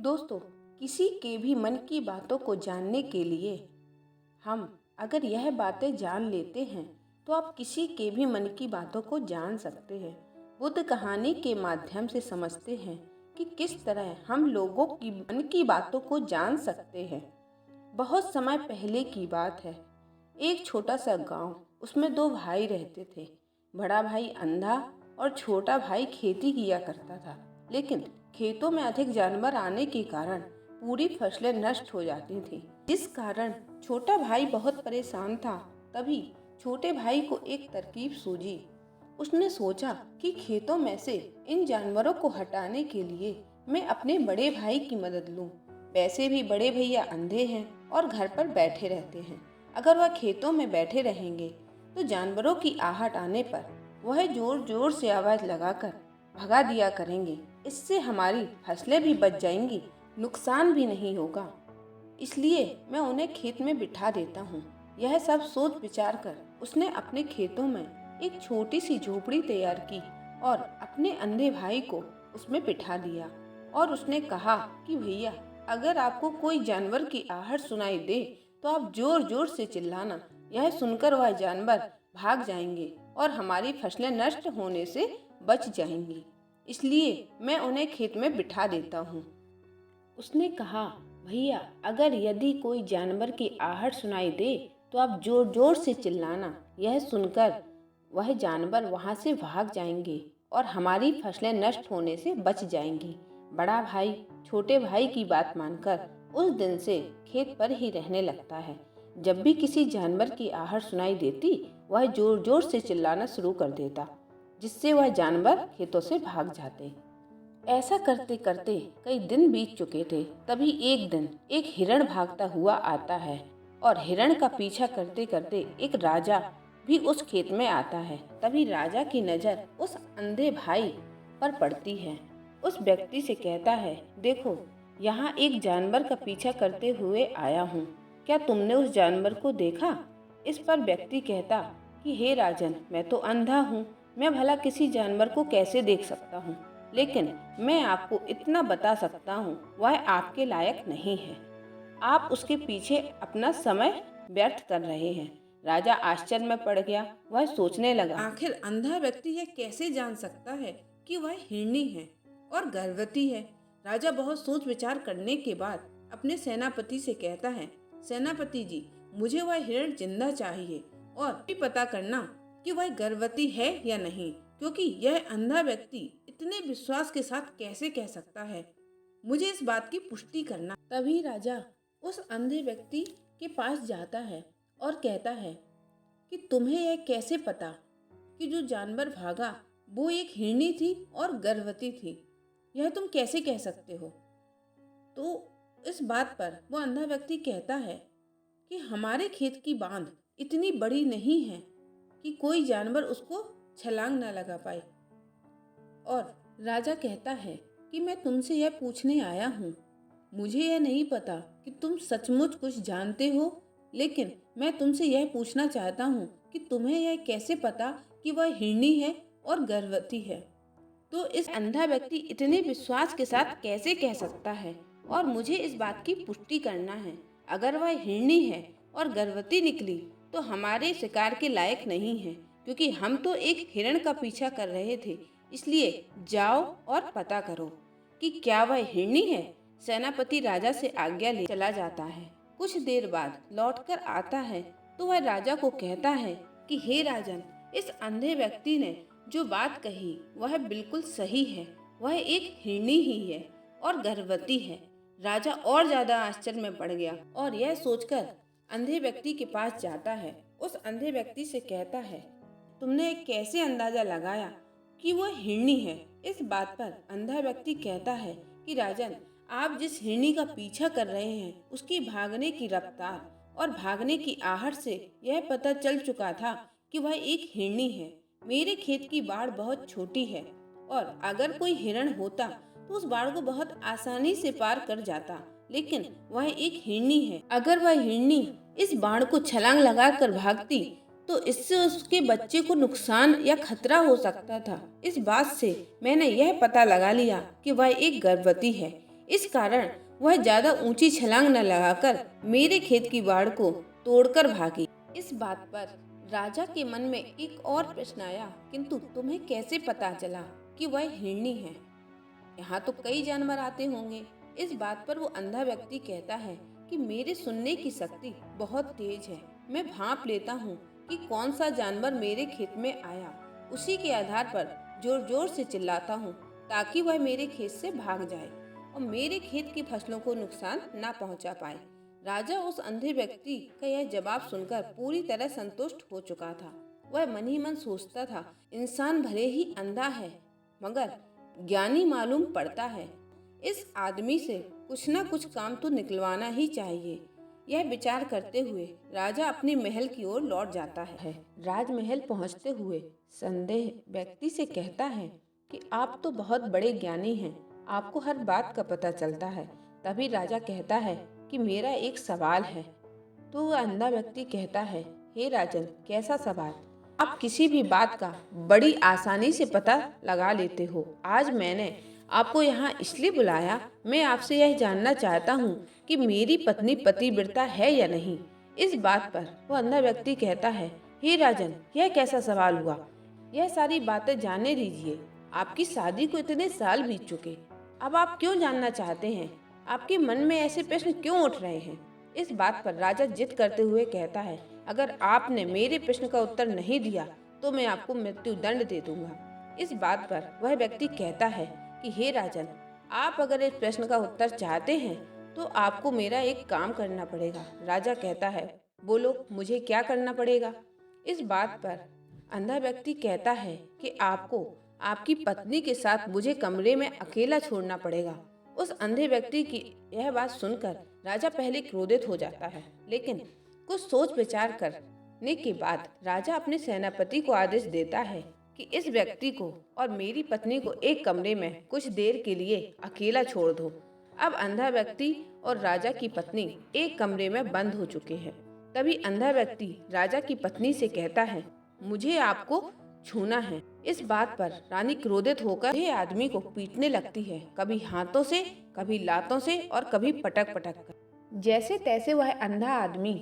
दोस्तों, किसी के भी मन की बातों को जानने के लिए हम अगर यह बातें जान लेते हैं तो आप किसी के भी मन की बातों को जान सकते हैं। बुद्ध कहानी के माध्यम से समझते हैं कि किस तरह हम लोगों की मन की बातों को जान सकते हैं। बहुत समय पहले की बात है। एक छोटा सा गांव, उसमें दो भाई रहते थे। बड़ा भाई अंधा और छोटा भाई खेती किया करता था, लेकिन खेतों में अधिक जानवर आने के कारण पूरी फसलें नष्ट हो जाती थीं, जिस कारण छोटा भाई बहुत परेशान था। तभी छोटे भाई को एक तरकीब सूझी। उसने सोचा कि खेतों में से इन जानवरों को हटाने के लिए मैं अपने बड़े भाई की मदद लूं। वैसे भी बड़े भैया अंधे हैं और घर पर बैठे रहते हैं। अगर वह खेतों में बैठे रहेंगे तो जानवरों की आहट आने पर वह जोर जोर से आवाज लगाकर भगा दिया करेंगे। इससे हमारी फसलें भी बच जाएंगी, नुकसान भी नहीं होगा। इसलिए मैं उन्हें खेत में बिठा देता हूँ। यह सब सोच विचार कर उसने अपने खेतों में एक छोटी सी झोपड़ी तैयार की और अपने अंधे भाई को उसमें बिठा दिया। और उसने कहा कि भैया, अगर आपको कोई जानवर की आहट सुनाई दे तो आप जोर जोर से चिल्लाना। यह सुनकर वह जानवर भाग जाएंगे और हमारी फसलें नष्ट होने से बच जाएंगी। इसलिए मैं उन्हें खेत में बिठा देता हूँ। उसने कहा, भैया, अगर यदि कोई जानवर की आहट सुनाई दे तो आप जोर जोर से चिल्लाना। यह सुनकर वह जानवर वहां से भाग जाएंगे और हमारी फसलें नष्ट होने से बच जाएंगी। बड़ा भाई छोटे भाई की बात मानकर उस दिन से खेत पर ही रहने लगता है। जब भी किसी जानवर की आहट सुनाई देती, वह जोर जोर से चिल्लाना शुरू कर देता, जिससे वह जानवर खेतों से भाग जाते। ऐसा करते करते कई दिन बीत चुके थे। तभी एक दिन एक हिरण भागता हुआ आता है और हिरण का पीछा करते करते एक राजा भी उस खेत में आता है। तभी राजा की नज़र उस अंधे भाई पर पड़ती है। उस व्यक्ति से कहता है, देखो, यहाँ एक जानवर का पीछा करते हुए आया हूँ, क्या तुमने उस जानवर को देखा? इस पर व्यक्ति कहता कि हे राजन, मैं तो अंधा हूँ, मैं भला किसी जानवर को कैसे देख सकता हूँ, लेकिन मैं आपको इतना बता सकता हूँ, वह आपके लायक नहीं है। आप उसके पीछे अपना समय व्यर्थ कर रहे हैं। राजा आश्चर्य में पड़ गया। वह सोचने लगा, आखिर अंधा व्यक्ति यह कैसे जान सकता है कि वह हिरनी है और गर्भवती है। राजा बहुत सोच विचार करने के बाद अपने सेनापति से कहता है, सेनापति जी, मुझे वह हिरण जिंदा चाहिए और भी पता करना कि वह गर्भवती है या नहीं, क्योंकि यह अंधा व्यक्ति इतने विश्वास के साथ कैसे कह सकता है। मुझे इस बात की पुष्टि करना। तभी राजा उस अंधे व्यक्ति के पास जाता है और कहता है कि तुम्हें यह कैसे पता कि जो जानवर भागा वो एक हिरनी थी और गर्भवती थी? यह तुम कैसे कह सकते हो? तो इस बात पर वो अंधा व्यक्ति कहता है कि हमारे खेत की बांध इतनी बड़ी नहीं है कि कोई जानवर उसको छलांग ना लगा पाए। और राजा कहता है कि मैं तुमसे यह पूछने आया हूँ। मुझे यह नहीं पता कि तुम सचमुच कुछ जानते हो, लेकिन मैं तुमसे यह पूछना चाहता हूँ कि तुम्हें यह कैसे पता कि वह हिरनी है और गर्भवती है? तो इस अंधा व्यक्ति इतने विश्वास के साथ कैसे कह सकता है? और मुझे इस बात की पुष्टि करना है। अगर वह हिरनी है और गर्भवती निकली तो हमारे शिकार के लायक नहीं है, क्योंकि हम तो एक हिरण का पीछा कर रहे थे। इसलिए जाओ और पता करो कि क्या वह हिरनी है। सेनापति राजा से आज्ञा ले चला जाता है। कुछ देर बाद लौटकर आता है तो वह राजा को कहता है कि हे राजन, इस अंधे व्यक्ति ने जो बात कही वह बिल्कुल सही है। वह एक हिरनी ही है और गर्भवती है। राजा और ज्यादा आश्चर्य में पड़ गया और यह सोचकर अंधे व्यक्ति के पास जाता है। उस अंधे व्यक्ति से कहता है, तुमने कैसे अंदाजा लगाया कि वह हिरनी है? इस बात पर अंधा व्यक्ति कहता है कि राजन, आप जिस हिरनी का पीछा कर रहे हैं उसकी भागने की रफ्तार और भागने की आहट से यह पता चल चुका था कि वह एक हिरनी है। मेरे खेत की बाड़ बहुत छोटी है और अगर कोई हिरण होता तो उस बाड़ को बहुत आसानी से पार कर जाता, लेकिन वह एक हिरनी है। अगर वह हिरनी इस बाड़ को छलांग लगाकर भागती तो इससे उसके बच्चे को नुकसान या खतरा हो सकता था। इस बात से मैंने यह पता लगा लिया कि वह एक गर्भवती है। इस कारण वह ज्यादा ऊंची छलांग न लगाकर मेरे खेत की बाड़ को तोड़कर भागी। इस बात पर राजा के मन में एक और प्रश्न आया, किंतु तुम्हें कैसे पता चला कि वह हिरनी है? यहाँ तो कई जानवर आते होंगे। इस बात पर वो अंधा व्यक्ति कहता है कि मेरे सुनने की शक्ति बहुत तेज है। मैं भांप लेता हूँ कि कौन सा जानवर मेरे खेत में आया। उसी के आधार पर जोर जोर से चिल्लाता हूँ ताकि वह मेरे खेत से भाग जाए और मेरे खेत की फसलों को नुकसान ना पहुँचा पाए। राजा उस अंधे व्यक्ति का यह जवाब सुनकर पूरी तरह संतुष्ट हो चुका था। वह मन ही मन सोचता था, इंसान भले ही अंधा है मगर ज्ञानी मालूम पड़ता है। इस आदमी से कुछ ना कुछ काम तो निकलवाना ही चाहिए। यह विचार करते हुए राजा अपने महल की ओर लौट जाता है। राजमहल पहुंचते हुए संदेह व्यक्ति से कहता है कि आप तो बहुत बड़े ज्ञानी हैं, आपको हर बात का पता चलता है। तभी राजा कहता है कि मेरा एक सवाल है। तो वह अंधा व्यक्ति कहता है, हे राजन, कैसा सवाल? आप किसी भी बात का बड़ी आसानी से पता लगा लेते हो। आज मैंने आपको यहाँ इसलिए बुलाया, मैं आपसे यह जानना चाहता हूँ कि मेरी पत्नी पतिव्रता है या नहीं। इस बात पर वह अंधा व्यक्ति कहता है, हे राजन, यह कैसा सवाल हुआ? यह सारी बातें जाने दीजिए। आपकी शादी को इतने साल बीत चुके, अब आप क्यों जानना चाहते हैं? आपके मन में ऐसे प्रश्न क्यों उठ रहे हैं? इस बात पर राजा जिद करते हुए कहता है, अगर आपने मेरे प्रश्न का उत्तर नहीं दिया तो मैं आपको मृत्यु दंड दे दूंगा। इस बात पर वह व्यक्ति कहता है कि हे राजन, आप अगर इस प्रश्न का उत्तर चाहते हैं तो आपको मेरा एक काम करना पड़ेगा। राजा कहता है, बोलो, मुझे क्या करना पड़ेगा? इस बात पर अंधा व्यक्ति कहता है कि आपको आपकी पत्नी के साथ मुझे कमरे में अकेला छोड़ना पड़ेगा। उस अंधे व्यक्ति की यह बात सुनकर राजा पहले क्रोधित हो जाता है, लेकिन कुछ सोच विचार करने के बाद राजा अपने सेनापति को आदेश देता है कि इस व्यक्ति को और मेरी पत्नी को एक कमरे में कुछ देर के लिए अकेला छोड़ दो। अब अंधा व्यक्ति और राजा की पत्नी एक कमरे में बंद हो चुके हैं। तभी अंधा व्यक्ति राजा की पत्नी से कहता है, मुझे आपको छूना है। इस बात पर रानी क्रोधित होकर ये आदमी को पीटने लगती है, कभी हाथों से, कभी लातों से और कभी पटक पटक कर। जैसे तैसे वह अंधा आदमी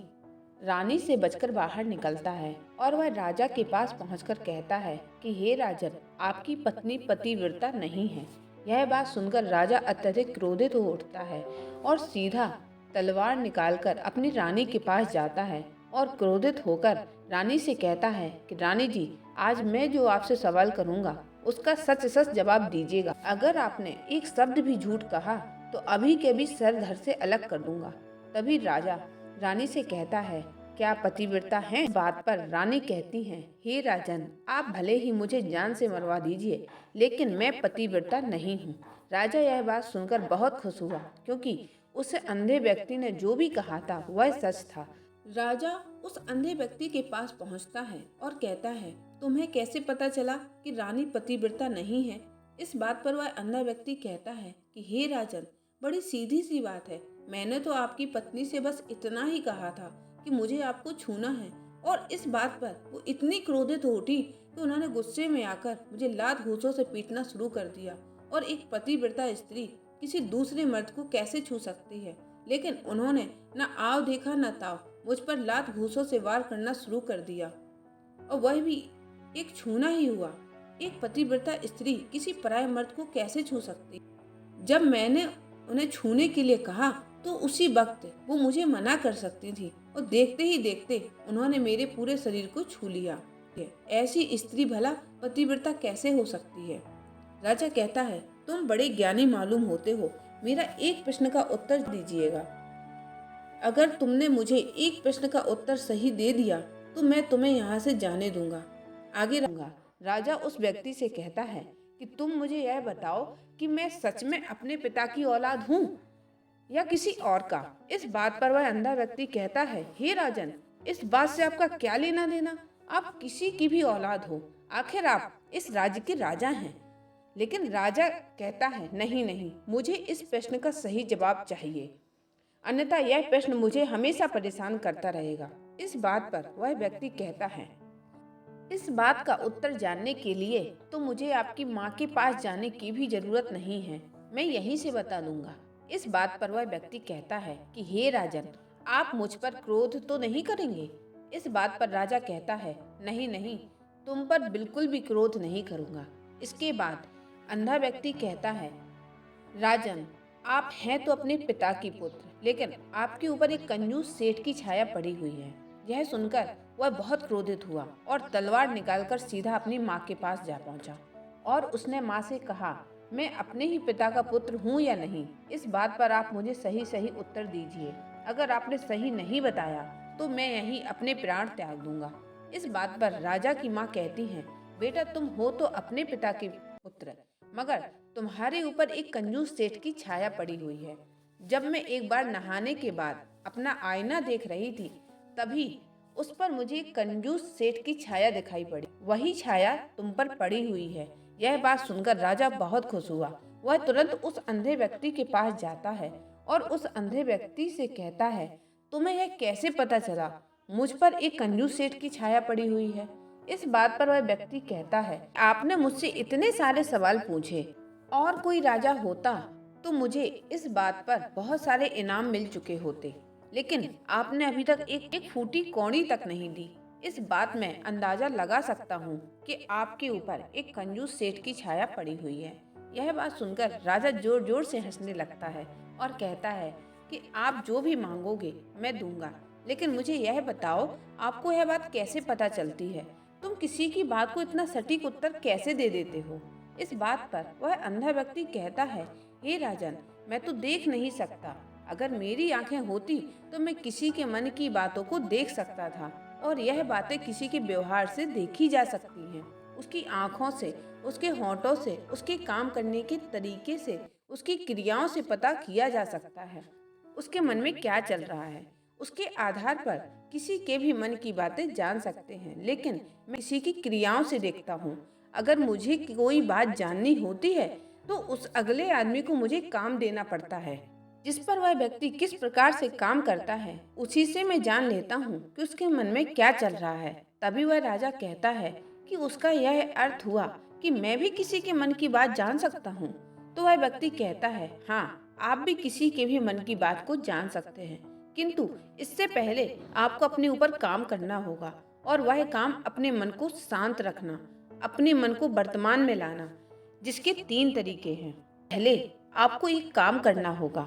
रानी से बचकर बाहर निकलता है और वह राजा के पास पहुंचकर कहता है कि हे राजन, आपकी पत्नी पतिव्रता नहीं है। यह बात सुनकर राजा अत्यधिक क्रोधित हो उठता है और सीधा तलवार निकालकर अपनी रानी के पास जाता है और क्रोधित होकर रानी से कहता है कि रानी जी, आज मैं जो आपसे सवाल करूंगा उसका सच सच जवाब दीजिएगा। अगर आपने एक शब्द भी झूठ कहा तो अभी के अभी सर धड़ से अलग कर दूंगा। तभी राजा रानी से कहता है, क्या पतिव्रता हैं? इस बात पर रानी कहती है, हे राजन, आप भले ही मुझे जान से मरवा दीजिए, लेकिन मैं पतिव्रता नहीं हूँ। राजा यह बात सुनकर बहुत खुश हुआ, क्योंकि उस अंधे व्यक्ति ने जो भी कहा था वह सच था। राजा उस अंधे व्यक्ति के पास पहुंचता है और कहता है, तुम्हें कैसे पता चला कि रानी पतिव्रता नहीं है? इस बात पर वह अंधा व्यक्ति कहता है कि हे राजन, बड़ी सीधी सी बात है। मैंने तो आपकी पत्नी से बस इतना ही कहा था कि मुझे आपको छूना है, और इस बात पर वो इतनी क्रोधित हो उठी कि उन्होंने गुस्से में आकर मुझे लात घूंसों से पीटना शुरू कर दिया। और एक पतिव्रता स्त्री किसी दूसरे मर्द को कैसे छू सकती है? लेकिन उन्होंने न आव देखा न ताव, मुझ पर लात घूंसों से वार करना शुरू कर दिया, और वह भी एक छूना ही हुआ। एक पतिव्रता स्त्री किसी पराये मर्द को कैसे छू सकती? जब मैंने उन्हें छूने के लिए कहा तो उसी वक्त वो मुझे मना कर सकती थी, और देखते ही देखते उन्होंने मेरे पूरे शरीर को छू लिया। ऐसी स्त्री भला पतिव्रता कैसे हो सकती है? राजा कहता है, तुम बड़े ज्ञानी मालूम होते हो, मेरा एक प्रश्न का उत्तर दीजिएगा। अगर तुमने मुझे एक प्रश्न का उत्तर सही दे दिया तो मैं तुम्हें यहाँ से जाने दूंगा, आगे रहूंगा। राजा उस व्यक्ति से कहता है कि तुम मुझे यह बताओ कि मैं सच में अपने पिता की औलाद हूँ या किसी और का? इस बात पर वह अंधा व्यक्ति कहता है, हे राजन, इस बात से आपका क्या लेना देना? आप किसी की भी औलाद हो, आखिर आप इस राज्य के राजा हैं। लेकिन राजा कहता है, नहीं नहीं, मुझे इस प्रश्न का सही जवाब चाहिए, अन्यथा यह प्रश्न मुझे हमेशा परेशान करता रहेगा। इस बात पर वह व्यक्ति कहता है, इस बात का उत्तर जानने के लिए तो मुझे आपकी माँ के पास जाने की भी जरूरत नहीं है, मैं यहीं से बता दूंगा। इस बात पर वह व्यक्ति कहता है कि हे राजन, आप मुझ पर क्रोध तो नहीं करेंगे। इस बात पर राजा कहता है, नहीं नहीं, तुम पर बिल्कुल भी क्रोध नहीं करूंगा। इसके बाद अंधा व्यक्ति कहता है, राजन, आप हैं तो अपने पिता की पुत्र, लेकिन आपके ऊपर एक कंजूस सेठ की छाया पड़ी हुई है। यह सुनकर वह बहुत क्रोधित हुआ और तलवार निकालकर सीधा अपनी माँ के पास जा पहुंचा और उसने माँ से कहा, मैं अपने ही पिता का पुत्र हूँ या नहीं, इस बात पर आप मुझे सही सही उत्तर दीजिए। अगर आपने सही नहीं बताया तो मैं यहीं अपने प्राण त्याग दूंगा। इस बात पर राजा की माँ कहती हैं, बेटा, तुम हो तो अपने पिता के पुत्र, मगर तुम्हारे ऊपर एक कंजूस सेठ की छाया पड़ी हुई है। जब मैं एक बार नहाने के बाद अपना आईना देख रही थी, तभी उस पर मुझे एक कंजूस सेठ की छाया दिखाई पड़ी। वही छाया तुम पर पड़ी हुई है। यह बात सुनकर राजा बहुत खुश हुआ। वह तुरंत उस अंधे व्यक्ति के पास जाता है और उस अंधे व्यक्ति से कहता है, तुम्हें यह कैसे पता चला मुझ पर एक कंजूस सेठ की छाया पड़ी हुई है? इस बात पर वह व्यक्ति कहता है, आपने मुझसे इतने सारे सवाल पूछे, और कोई राजा होता तो मुझे इस बात पर बहुत सारे इनाम मिल चुके होते, लेकिन आपने अभी तक एक फूटी कौड़ी तक नहीं दी। इस बात में अंदाजा लगा सकता हूँ कि आपके ऊपर एक कंजूस सेठ की छाया पड़ी हुई है। यह बात सुनकर राजा जोर जोर से हंसने लगता है और कहता है कि आप जो भी मांगोगे मैं दूंगा, लेकिन मुझे यह बताओ, आपको यह बात कैसे पता चलती है? तुम किसी की बात को इतना सटीक उत्तर कैसे दे देते हो? इस बात पर वह अंधा व्यक्ति कहता है, हे राजन, मैं तो देख नहीं सकता। अगर मेरी आंखें होती तो मैं किसी के मन की बातों को देख सकता था, और यह बातें किसी के व्यवहार से देखी जा सकती हैं। उसकी आंखों से, उसके होंठों से, उसके काम करने के तरीके से, उसकी क्रियाओं से पता किया जा सकता है उसके मन में क्या चल रहा है। उसके आधार पर किसी के भी मन की बातें जान सकते हैं, लेकिन मैं किसी की क्रियाओं से देखता हूँ। अगर मुझे कोई बात जाननी होती है तो उस अगले आदमी को मुझे काम देना पड़ता है। जिस पर वह व्यक्ति किस प्रकार से काम करता है, उसी से मैं जान लेता हूँ कि उसके मन में क्या चल रहा है। तभी वह राजा कहता है कि उसका यह अर्थ हुआ कि मैं भी किसी के मन की बात जान सकता हूँ। तो वह व्यक्ति कहता है, हाँ, आप भी किसी के भी मन की बात को जान सकते हैं, किंतु इससे पहले आपको अपने ऊपर काम करना होगा, और वह काम अपने मन को शांत रखना, अपने मन को वर्तमान में लाना, जिसके 3 तरीके हैं। पहले आपको एक काम करना होगा,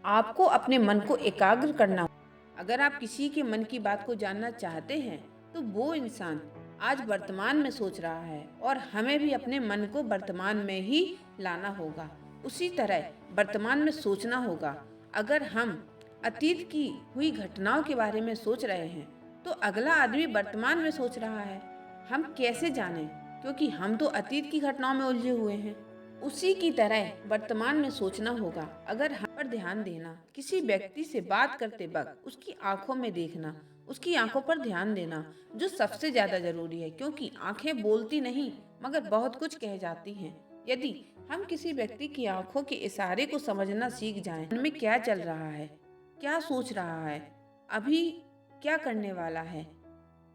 आपको अपने मन को एकाग्र करना होगा। अगर आप किसी के मन की बात को जानना चाहते हैं तो वो इंसान आज वर्तमान में सोच रहा है, और हमें भी अपने मन को वर्तमान में ही लाना होगा। उसी तरह वर्तमान में सोचना होगा। अगर हम अतीत की हुई घटनाओं के बारे में सोच रहे हैं तो अगला आदमी वर्तमान में सोच रहा है। हम कैसे जानें, क्योंकि हम तो अतीत की घटनाओं में उलझे हुए हैं। उसी की तरह वर्तमान में सोचना होगा। अगर हम पर ध्यान देना, किसी व्यक्ति से बात करते वक्त उसकी आंखों में देखना, उसकी आंखों पर ध्यान देना, जो सबसे ज्यादा जरूरी है, क्योंकि आंखें बोलती नहीं मगर बहुत कुछ कह जाती हैं। यदि हम किसी व्यक्ति की आंखों के इशारे को समझना सीख जाएं, उनमें क्या चल रहा है, क्या सोच रहा है, अभी क्या करने वाला है।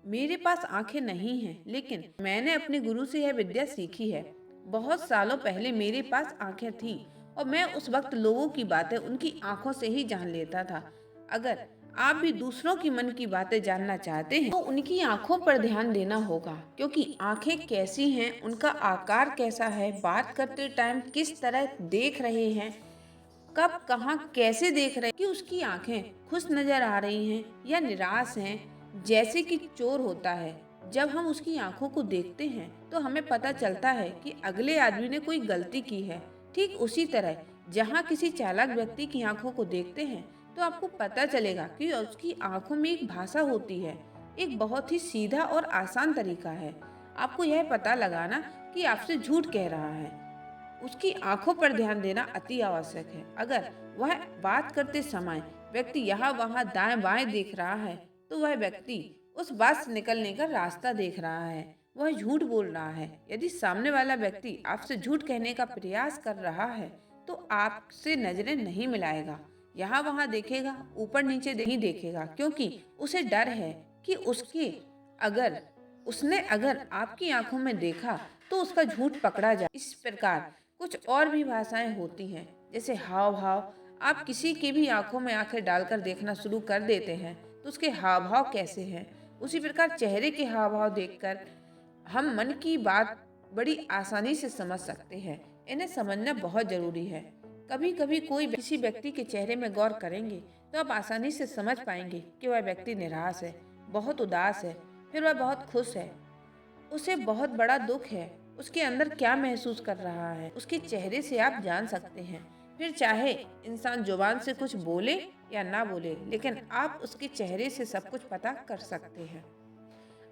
मेरे पास आंखें नहीं हैं, लेकिन मैंने अपने गुरु से यह विद्या सीखी है। बहुत सालों पहले मेरे पास आंखें थीं और मैं उस वक्त लोगों की बातें उनकी आंखों से ही जान लेता था। अगर आप भी दूसरों की मन की बातें जानना चाहते हैं तो उनकी आंखों पर ध्यान देना होगा, क्योंकि आंखें कैसी हैं, उनका आकार कैसा है, बात करते टाइम किस तरह देख रहे हैं, कब कहाँ कैसे देख रहे हैं, कि उसकी आंखें खुश नजर आ रही हैं या निराश हैं। जैसे कि चोर होता है, जब हम उसकी आंखों को देखते हैं तो हमें पता चलता है कि अगले आदमी ने कोई गलती की है। ठीक उसी तरह जहाँ किसी चालाक व्यक्ति की आंखों को देखते हैं तो आपको पता चलेगा कि उसकी आंखों में एक भाषा होती है। एक बहुत ही सीधा और आसान तरीका है आपको यह पता लगाना कि आपसे झूठ कह रहा है। उसकी आंखों पर ध्यान देना अति आवश्यक है। अगर वह बात करते समय व्यक्ति यहाँ वहाँ दाएं बाएं देख रहा है तो वह व्यक्ति उस बात से निकलने का रास्ता देख रहा है, वह झूठ बोल रहा है। यदि सामने वाला व्यक्ति आपसे झूठ कहने का प्रयास कर रहा है तो आपसे नजरें नहीं मिलाएगा, यहाँ वहाँ देखेगा, ऊपर नीचे नहीं देखेगा, क्योंकि उसे डर है कि उसने अगर आपकी आंखों में देखा तो उसका झूठ पकड़ा जाए। इस प्रकार कुछ और भी भाषाएं होती हैं, जैसे हाव भाव, आप किसी की भी आंखों में आंखें डालकर देखना शुरू कर देते हैं तो उसके हाव भाव कैसे हैं, उसी प्रकार चेहरे के हाव भाव देखकर हम मन की बात बड़ी आसानी से समझ सकते हैं। इन्हें समझना बहुत जरूरी है। कभी कभी कोई किसी व्यक्ति के चेहरे में गौर करेंगे तो आप आसानी से समझ पाएंगे कि वह व्यक्ति निराश है, बहुत उदास है, फिर वह बहुत खुश है, उसे बहुत बड़ा दुख है। उसके अंदर क्या महसूस कर रहा है उसके चेहरे से आप जान सकते हैं। फिर चाहे इंसान जुबान से कुछ बोले या ना बोले, लेकिन आप उसके चेहरे से सब कुछ पता कर सकते हैं।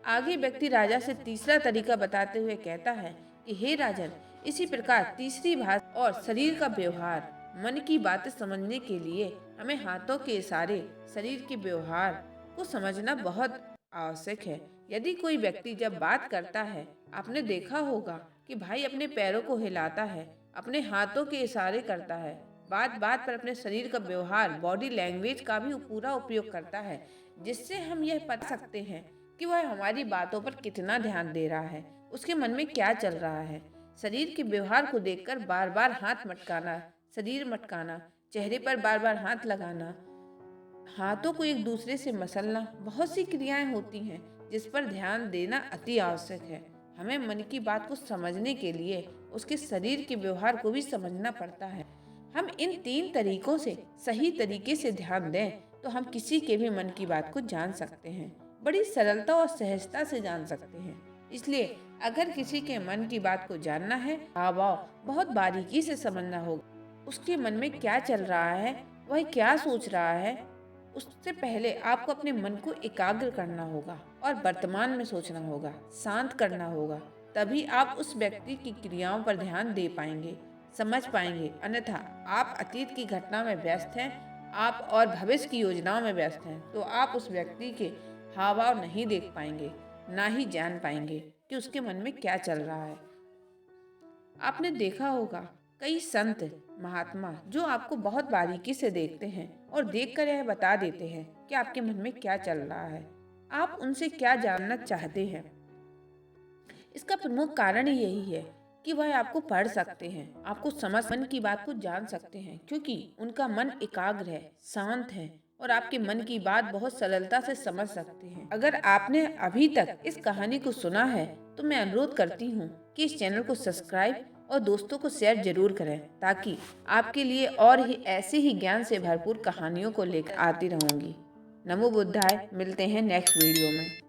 आगे व्यक्ति राजा से तीसरा तरीका बताते हुए कहता है कि हे राजन, इसी प्रकार तीसरी भाषा और शरीर का व्यवहार, मन की बातें समझने के लिए हमें हाथों के इशारे, शरीर के व्यवहार को समझना बहुत आवश्यक है। यदि कोई व्यक्ति जब बात करता है, आपने देखा होगा कि भाई अपने पैरों को हिलाता है, अपने हाथों के इशारे करता है, बात बात पर अपने शरीर का व्यवहार, बॉडी लैंग्वेज का भी पूरा उपयोग करता है, जिससे हम यह पता सकते हैं कि वह हमारी बातों पर कितना ध्यान दे रहा है, उसके मन में क्या चल रहा है। शरीर के व्यवहार को देखकर बार बार हाथ मटकाना, शरीर मटकाना, चेहरे पर बार बार हाथ लगाना, हाथों को एक दूसरे से मसलना, बहुत सी क्रियाएं होती हैं जिस पर ध्यान देना अति आवश्यक है। हमें मन की बात को समझने के लिए उसके शरीर के व्यवहार को भी समझना पड़ता है। हम इन 3 तरीकों से सही तरीके से ध्यान दें तो हम किसी के भी मन की बात को जान सकते हैं, बड़ी सरलता और सहजता से जान सकते हैं। इसलिए अगर किसी के मन की बात को जानना है, हाव भाव बहुत बारीकी से समझना होगा, उसके मन में क्या चल रहा है, वह क्या सोच रहा है, उससे पहले आपको अपने मन को एकाग्र करना होगा और वर्तमान में सोचना होगा, शांत करना होगा। तभी आप उस व्यक्ति की क्रियाओं पर ध्यान दे पाएंगे, समझ पाएंगे। अन्यथा आप अतीत की घटना में व्यस्त हैं, आप और भविष्य की योजनाओं में व्यस्त हैं, तो आप उस व्यक्ति के हाव भाव नहीं देख पाएंगे, ना ही जान पाएंगे कि उसके मन में क्या चल रहा है। आपने देखा होगा कई संत महात्मा जो आपको बहुत बारीकी से देखते हैं और देखकर यह बता देते हैं कि आपके मन में क्या चल रहा है, आप उनसे क्या जानना चाहते हैं। इसका प्रमुख कारण ही यही है कि वह आपको पढ़ सकते हैं, आपको समझ मन की बात को जान सकते हैं, क्योंकि उनका मन एकाग्र है, शांत है और आपके मन की बात बहुत सरलता से समझ सकते हैं। अगर आपने अभी तक इस कहानी को सुना है तो मैं अनुरोध करती हूँ कि इस चैनल को सब्सक्राइब और दोस्तों को शेयर जरूर करें, ताकि आपके लिए और ही ऐसे ही ज्ञान से भरपूर कहानियों को लेकर आती रहूंगी। नमो बुद्धाय। मिलते हैं नेक्स्ट वीडियो में।